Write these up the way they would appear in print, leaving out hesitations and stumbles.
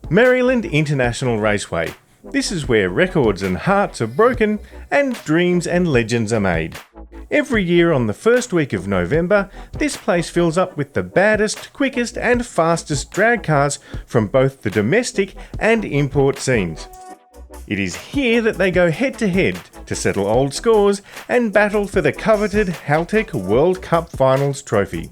Maryland International Raceway. This is where records and hearts are broken and dreams and legends are made. Every year on the first week of November, this place fills up with the baddest, quickest and fastest drag cars from both the domestic and import scenes. It is here that they go head to head to settle old scores and battle for the coveted Haltech World Cup Finals trophy.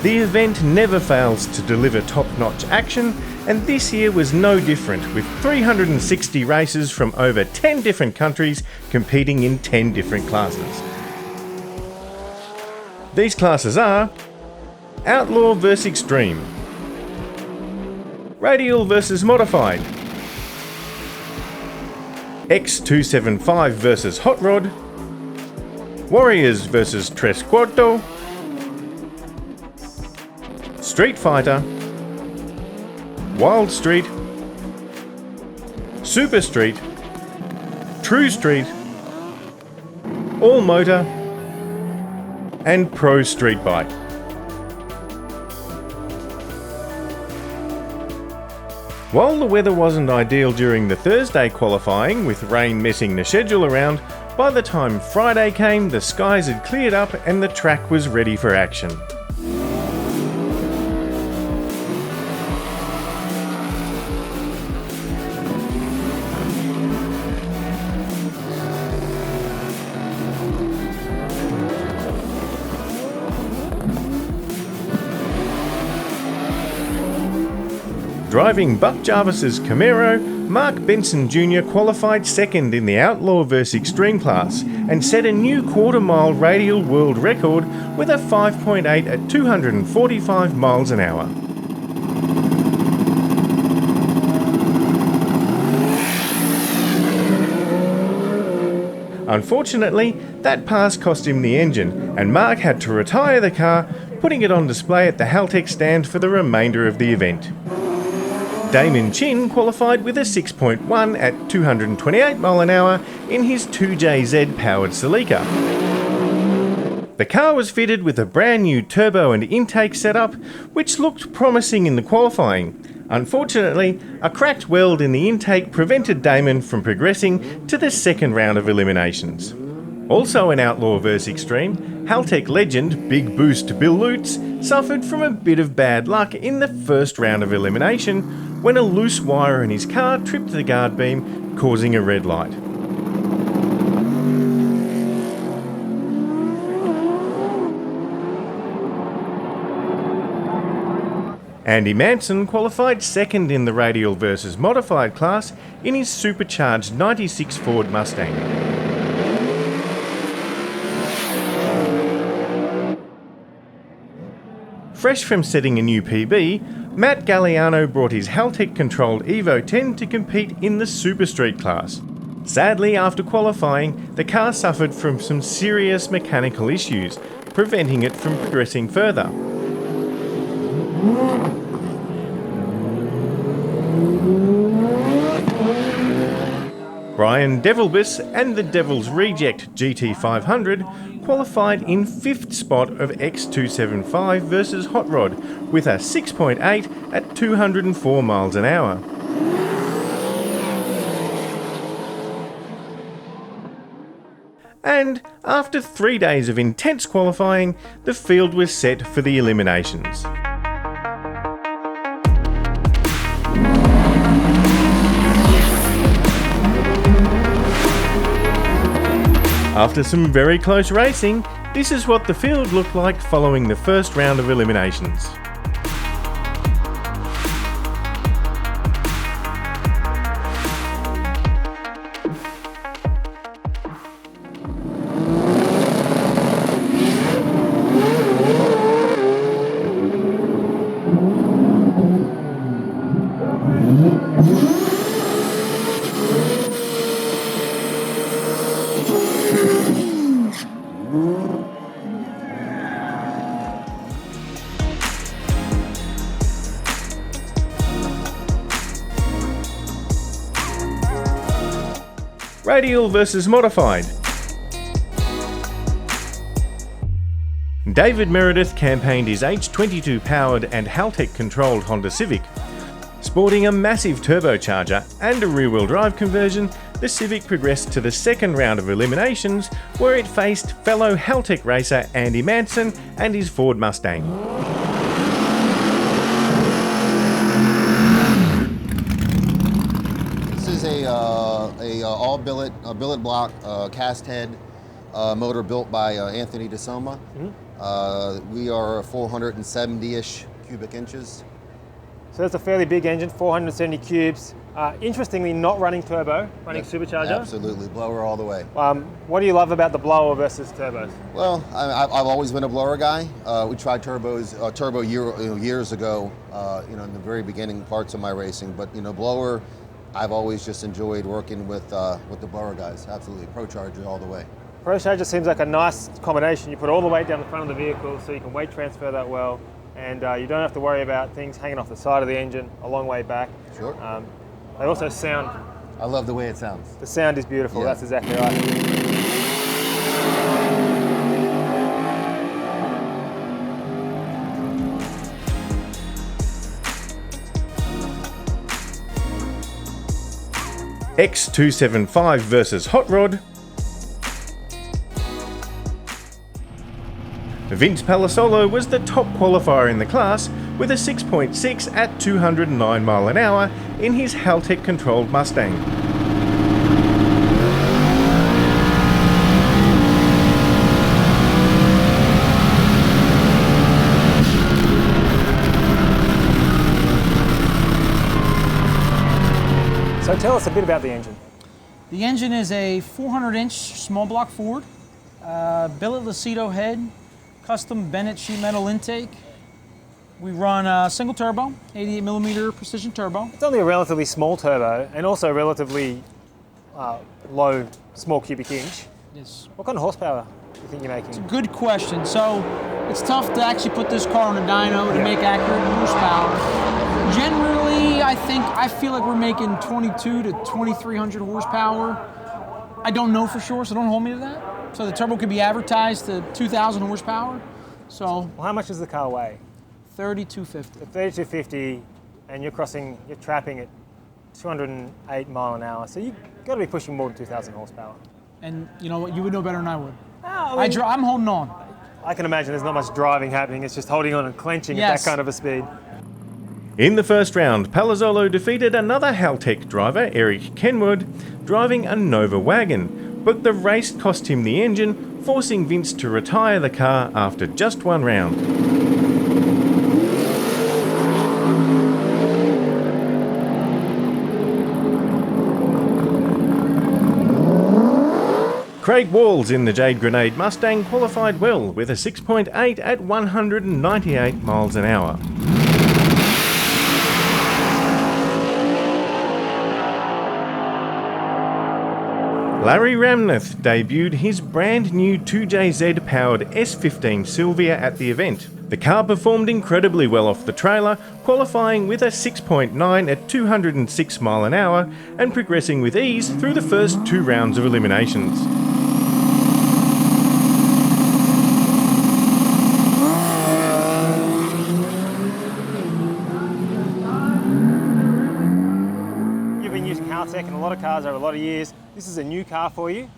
The event never fails to deliver top-notch action, and this year was no different, with 360 races from over 10 different countries competing in 10 different classes. These classes are Outlaw vs Extreme, Radial vs Modified, X275 vs Hot Rod, Warriors vs Cuarto, Street Fighter, Wild Street, Super Street, True Street, All Motor, and Pro Street Bike. While the weather wasn't ideal during the Thursday qualifying, with rain messing the schedule around, by the time Friday came, the skies had cleared up and the track was ready for action. Driving Buck Jarvis's Camaro, Mark Benson Jr. qualified second in the Outlaw vs Extreme class and set a new quarter-mile radial world record with a 5.8 at 245 miles an hour. Unfortunately, that pass cost him the engine, and Mark had to retire the car, putting it on display at the Haltech stand for the remainder of the event. Damon Chin qualified with a 6.1 at 228 mile an hour in his 2JZ powered Celica. The car was fitted with a brand new turbo and intake setup, which looked promising in the qualifying. Unfortunately, a cracked weld in the intake prevented Damon from progressing to the second round of eliminations. Also in Outlaw vs Extreme, Haltech legend Big Boost Bill Lutz suffered from a bit of bad luck in the first round of elimination when a loose wire in his car tripped the guard beam, causing a red light. Andy Manson qualified second in the Radial vs Modified class in his supercharged 96 Ford Mustang. Fresh from setting a new PB, Matt Galliano brought his Haltech-controlled Evo 10 to compete in the Super Street class. Sadly, after qualifying, the car suffered from some serious mechanical issues, preventing it from progressing further. Brian Devilbus and the Devil's Reject GT500 qualified in 5th spot of X275 vs Hot Rod with a 6.8 at 204 miles an hour. And after 3 days of intense qualifying, the field was set for the eliminations. After some very close racing, this is what the field looked like following the first round of eliminations. Radial versus Modified. David Meredith campaigned his H22 powered and Haltech controlled Honda Civic. Sporting a massive turbocharger and a rear-wheel drive conversion, the Civic progressed to the second round of eliminations, where it faced fellow Haltech racer Andy Manson and his Ford Mustang. This is a all billet block cast head motor built by Anthony DeSoma. We are 470-ish cubic inches. So that's a fairly big engine, 470 cubes. Interestingly, not running turbo, running supercharger. Absolutely, blower all the way. What do you love about the blower versus turbos? Well, I've always been a blower guy. We tried turbo years ago, in the very beginning parts of my racing. But blower, I've always just enjoyed working with the blower guys. Absolutely, ProCharger all the way. ProCharger seems like a nice combination. You put all the weight down the front of the vehicle, so you can weight transfer that well. And you don't have to worry about things hanging off the side of the engine a long way back. Sure. They also sound... I love the way it sounds. The sound is beautiful, yeah. That's exactly right. X275 versus Hot Rod. Vince Palisolo was the top qualifier in the class with a 6.6 at 209 mile an hour in his Haltech controlled Mustang. So tell us a bit about the engine. The engine is a 400-inch small block Ford, billet Lacido head, custom Bennett sheet metal intake. We run a single turbo, 88mm precision turbo. It's only a relatively small turbo and also relatively low, small cubic inch. Yes. What kind of horsepower do you think you're making? It's a good question. So it's tough to actually put this car on a dyno to make accurate horsepower. Generally, I feel like we're making 22 to 2300 horsepower. I don't know for sure, so don't hold me to that. So the turbo could be advertised to 2,000 horsepower. So well, how much does the car weigh? 3250. 3250, and you're trapping at 208 mile an hour. So you've got to be pushing more than 2,000 horsepower. And you know what? You would know better than I would. I'm holding on. I can imagine there's not much driving happening. It's just holding on and clenching at that kind of a speed. In the first round, Palazzolo defeated another Haltech driver, Eric Kenwood, driving a Nova wagon, but the race cost him the engine, forcing Vince to retire the car after just one round. Craig Walls in the Jade Grenade Mustang qualified well with a 6.8 at 198 miles an hour. Larry Ramnath debuted his brand new 2JZ powered S15 Silvia at the event. The car performed incredibly well off the trailer, qualifying with a 6.9 at 206 mile an hour and progressing with ease through the first two rounds of eliminations. Haltech and a lot of cars over a lot of years. This is a new car for you.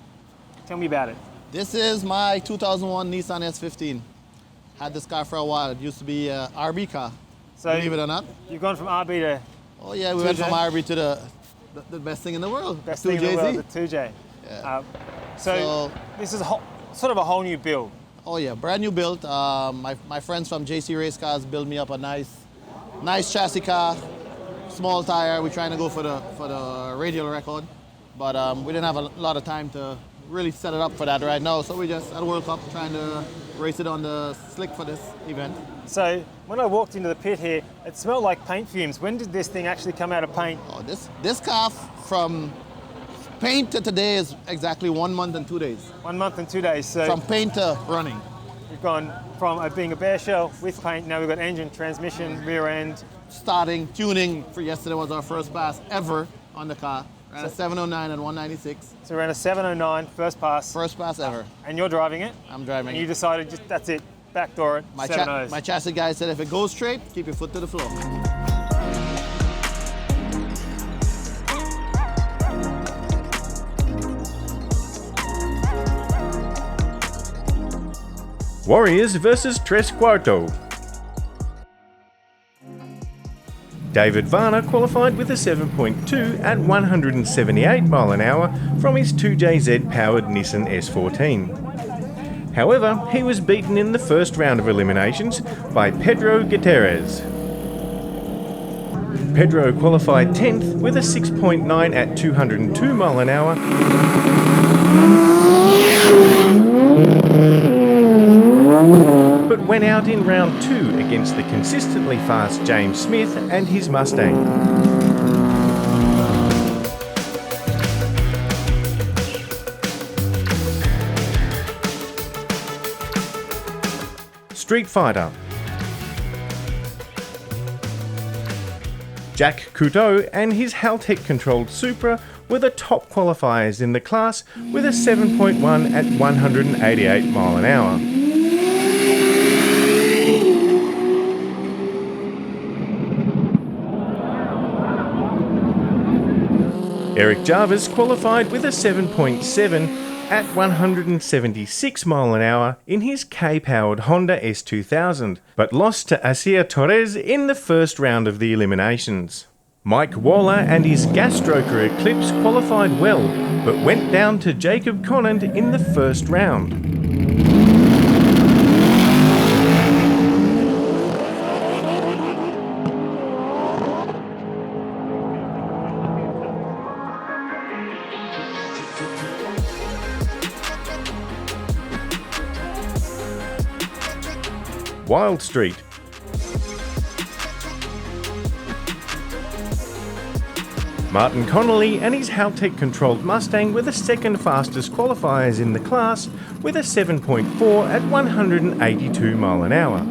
Tell me about it. This is my 2001 Nissan S15. Had this car for a while. It used to be an RB car, So believe it or not. You've gone from RB to... Oh yeah, we went from RB to the best thing in the world, Best thing in the world, the 2J. Yeah. So this is sort of a whole new build. Oh yeah, brand new build. My friends from JC Race Cars built me up a nice chassis car. Small tire. We're trying to go for the Radial record, but we didn't have a lot of time to really set it up for that right now. So we just at World Cup trying to race it on the slick for this event. So when I walked into the pit here, it smelled like paint fumes. When did this thing actually come out of paint? Oh, this car from paint to today is exactly 1 month and 2 days. 1 month and 2 days. So from paint to running. We've gone from being a bare shell with paint. Now we've got engine, transmission, rear end. Starting, tuning for yesterday was our first pass ever on the car. Ran a 709 at 196. So we ran a 709 first pass. First pass ever. And you're driving it? I'm driving And it. you decided, just that's it, backdoor it, My 7.0s. my chassis guy said if it goes straight, keep your foot to the floor. Warriors versus Cuarto. David Varner qualified with a 7.2 at 178 mile an hour from his 2JZ powered Nissan S14. However, he was beaten in the first round of eliminations by Pedro Gutierrez. Pedro qualified 10th with a 6.9 at 202 mile an hour, but went out in round 2 against the consistently fast James Smith and his Mustang. Street Fighter. Jack Cuarto and his Haltech controlled Supra were the top qualifiers in the class with a 7.1 at 188 mile an hour. Eric Jarvis qualified with a 7.7 at 176 mile an hour in his K-powered Honda S2000, but lost to Asier Torres in the first round of the eliminations. Mike Waller and his gas-stroker Eclipse qualified well, but went down to Jacob Conant in the first round. Wild Street. Martin Connolly and his Haltech controlled Mustang were the second fastest qualifiers in the class with a 7.4 at 182 mile an hour.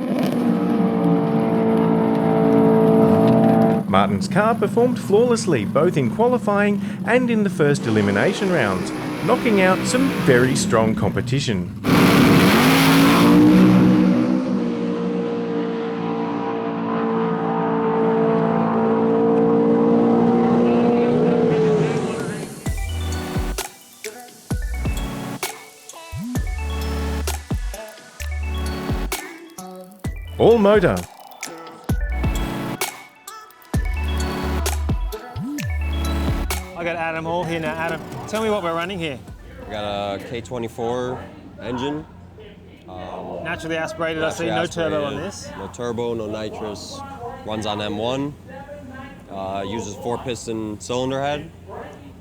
Martin's car performed flawlessly both in qualifying and in the first elimination rounds, knocking out some very strong competition. All motor. I got Adam Hall here now. Adam, tell me what we're running here. We got a K24 engine. Naturally aspirated, I see no turbo on this. No turbo, no nitrous. Runs on M1. Uses 4-piston cylinder head,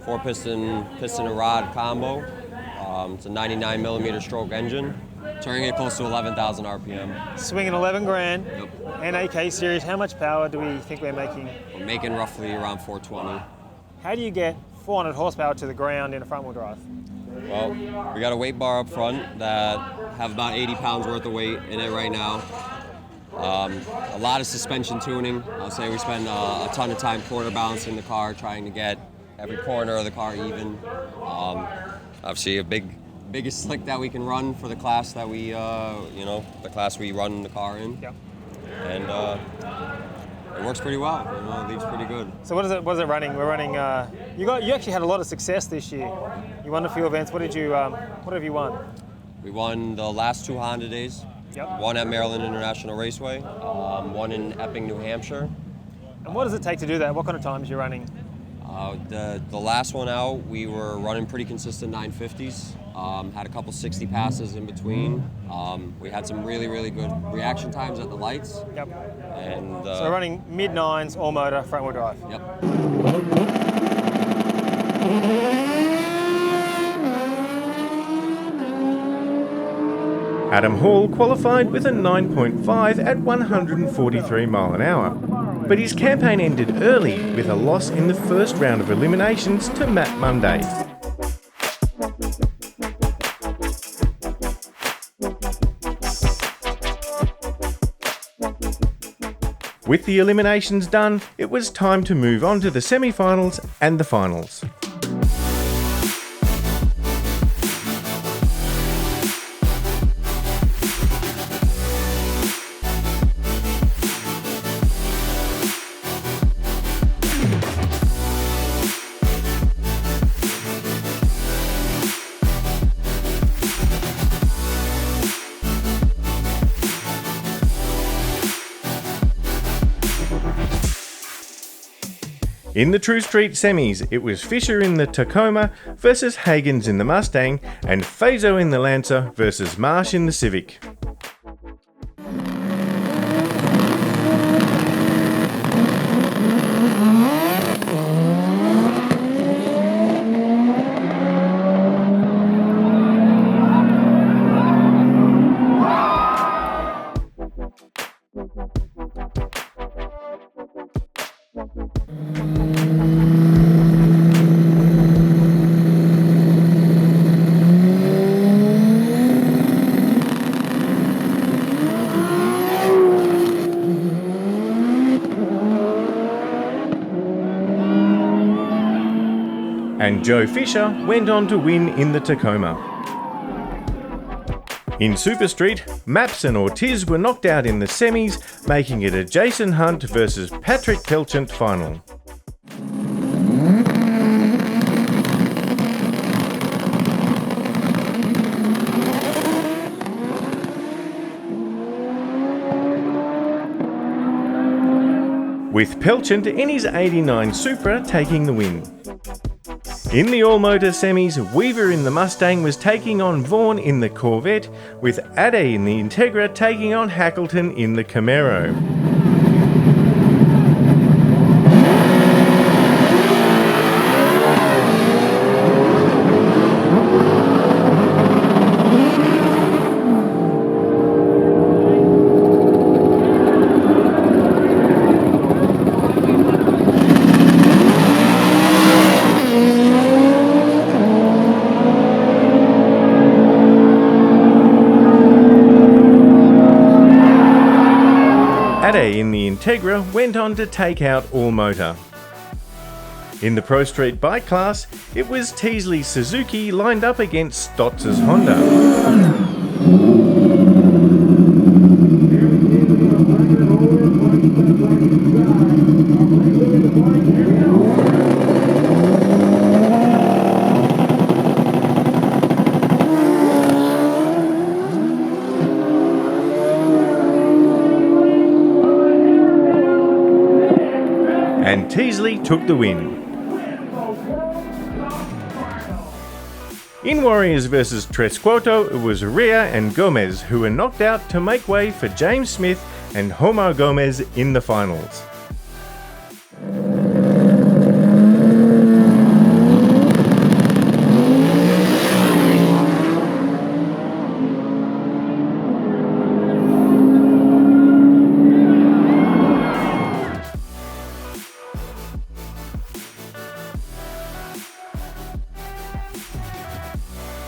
4-piston piston and rod combo. It's a 99 millimeter stroke engine. Turning it close to 11,000 RPM. Swinging 11 grand. Yep. NAK series, how much power do we think we're making? We're making roughly around 420. How do you get 400 horsepower to the ground in a front wheel drive? Well, we got a weight bar up front that have about 80 pounds worth of weight in it right now. A lot of suspension tuning. I'll say we spend a ton of time quarter balancing the car, trying to get every corner of the car even. Obviously a biggest slick that we can run for the class that we, the class we run the car in. Yep. And it works pretty well. It leaves pretty good. So what is it running? We're running. You actually had a lot of success this year. You won a few events. What have you won? We won the last 2 Honda days. Yep. One at Maryland International Raceway. One in Epping, New Hampshire. And what does it take to do that? What kind of times you're running? The last one out, we were running pretty consistent 950s. Had a couple 60 passes in between. We had some really, really good reaction times at the lights. Yep. And So we're running mid-9s, all motor, front wheel drive. Yep. Adam Hall qualified with a 9.5 at 143 mile an hour, but his campaign ended early with a loss in the first round of eliminations to Matt Monday. With the eliminations done, it was time to move on to the semi-finals and the finals. In the True Street semis, it was Fisher in the Tacoma versus Hagens in the Mustang, and Fazo in the Lancer versus Marsh in the Civic. And Joe Fisher went on to win in the Tacoma. In Super Street, Maps and Ortiz were knocked out in the semis, making it a Jason Hunt versus Patrick Pelchant final. With Pelchant in his 89 Supra taking the win. In the all-motor semis, Weaver in the Mustang was taking on Vaughan in the Corvette, with Ade in the Integra taking on Hackleton in the Camaro. Ade in the Integra went on to take out All Motor. In the Pro Street bike class, it was Teasley Suzuki lined up against Stotz's Honda. And Teasley took the win. In Warriors vs Cuarto, it was Ria and Gomez who were knocked out to make way for James Smith and Homer Gomez in the finals.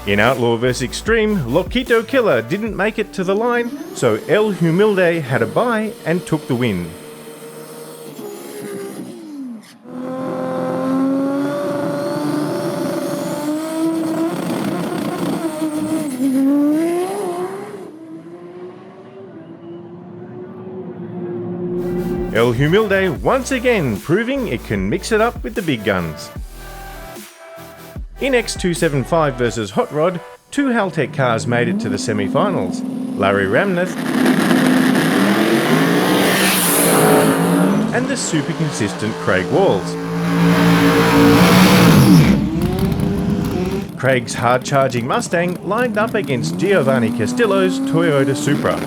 In Outlaw vs Extreme, Loquito Killer didn't make it to the line, so El Humilde had a bye and took the win. El Humilde once again proving it can mix it up with the big guns. In X275 vs Hot Rod, two Haltech cars made it to the semi-finals. Larry Ramnath and the super consistent Craig Walls. Craig's hard-charging Mustang lined up against Giovanni Castillo's Toyota Supra.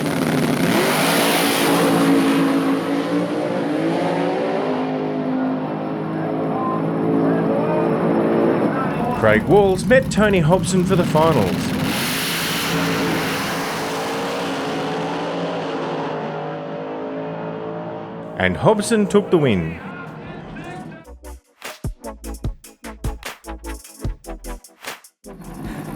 Craig Walls met Tony Hobson for the finals. And Hobson took the win.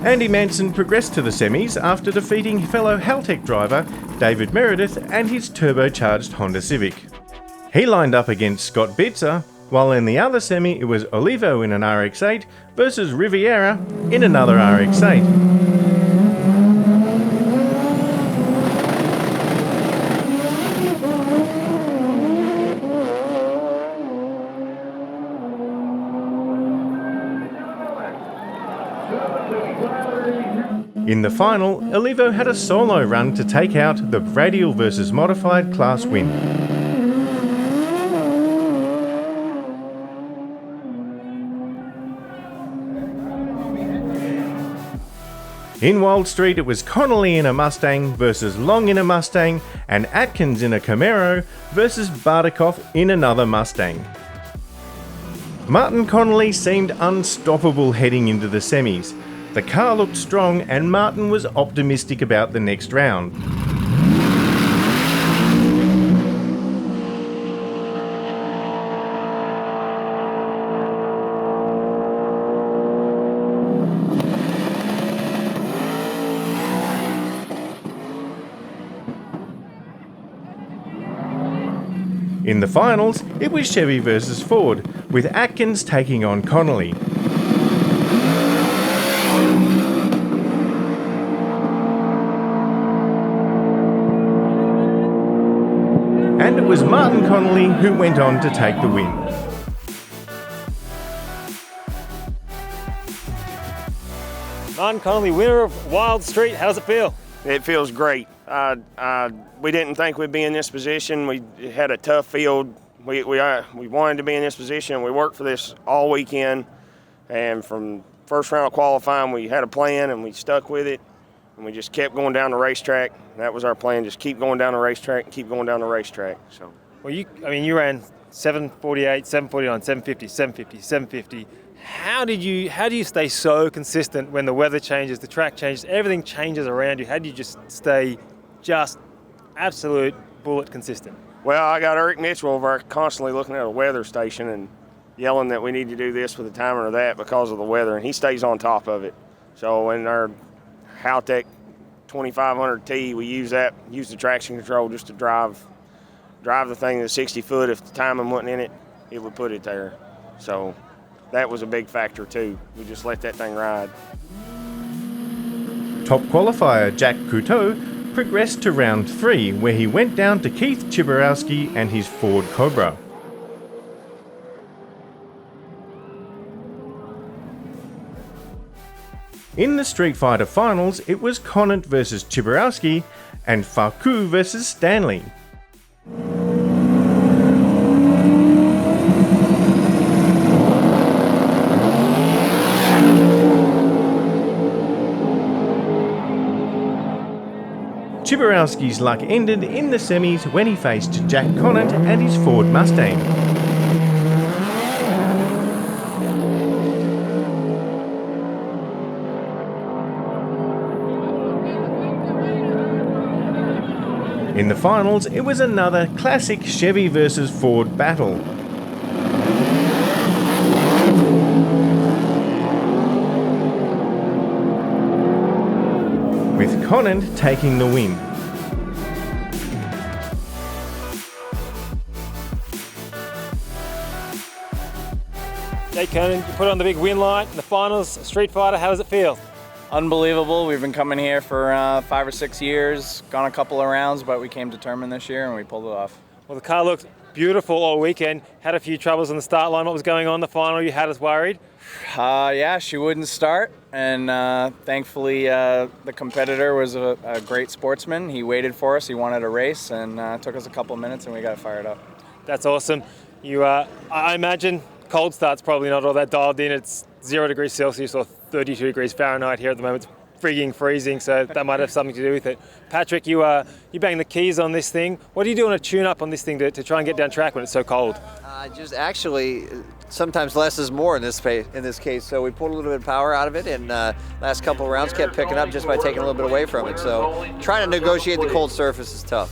Andy Manson progressed to the semis after defeating fellow Haltech driver David Meredith and his turbocharged Honda Civic. He lined up against Scott Bitzer, while in the other semi it was Olivo in an RX-8 versus Riviera in another RX-8. In the final, Olivo had a solo run to take out the Radial vs Modified class win. In Wild Street, it was Connolly in a Mustang versus Long in a Mustang, and Atkins in a Camaro versus Bartikov in another Mustang. Martin Connolly seemed unstoppable heading into the semis. The car looked strong and Martin was optimistic about the next round. In the finals, it was Chevy versus Ford, with Atkins taking on Connolly. And it was Martin Connolly who went on to take the win. Martin Connolly, winner of Wild Street. How does it feel? It feels great. We didn't think we'd be in this position. We had a tough field. We wanted to be in this position. We worked for this all weekend, and from first round of qualifying, we had a plan and we stuck with it, and we just kept going down the racetrack. That was our plan: just keep going down the racetrack, and keep going down the racetrack. So, well, you ran 748, 749, 750, 750, 750. How do you stay so consistent when the weather changes, the track changes, everything changes around you? How do you just stay absolute bullet consistent? Well, I got Eric Mitchell over there constantly looking at a weather station and yelling that we need to do this with the timer or that because of the weather, and he stays on top of it. So in our Haltech 2500T, we use the traction control just to drive the thing to 60 foot. If the timing wasn't in it, it would put it there. So that was a big factor too. We just let that thing ride. Top qualifier Jack Cuarto progressed to round 3, where he went down to Keith Chiborowski and his Ford Cobra. In the Street Fighter finals, it was Conant versus Chiborowski and Farku versus Stanley. Chiborowski's luck ended in the semis when he faced Jack Conant and his Ford Mustang. In the finals, it was another classic Chevy versus Ford battle. With Conant taking the win. Jake Conan, you put on the big win light in the finals, Street Fighter. How does it feel? Unbelievable. We've been coming here for 5 or 6 years, gone a couple of rounds, but we came determined this year and we pulled it off. Well, the car looked beautiful all weekend. Had a few troubles on the start line. What was going on in the final? You had us worried. Yeah, she wouldn't start, and thankfully the competitor was a great sportsman. He waited for us. He wanted a race, and took us a couple of minutes, and we got it fired up. That's awesome. I imagine cold start's probably not all that dialed in. It's 0 degrees Celsius or 32 degrees Fahrenheit here at the moment. It's frigging freezing, so that might have something to do with it. Patrick, you bang the keys on this thing. What do you do on a tune-up on this thing to try and get down track when it's so cold? Just actually, sometimes less is more in this case. So we pulled a little bit of power out of it, and last couple of rounds kept picking up just by taking a little bit away from it. So trying to negotiate the cold surface is tough.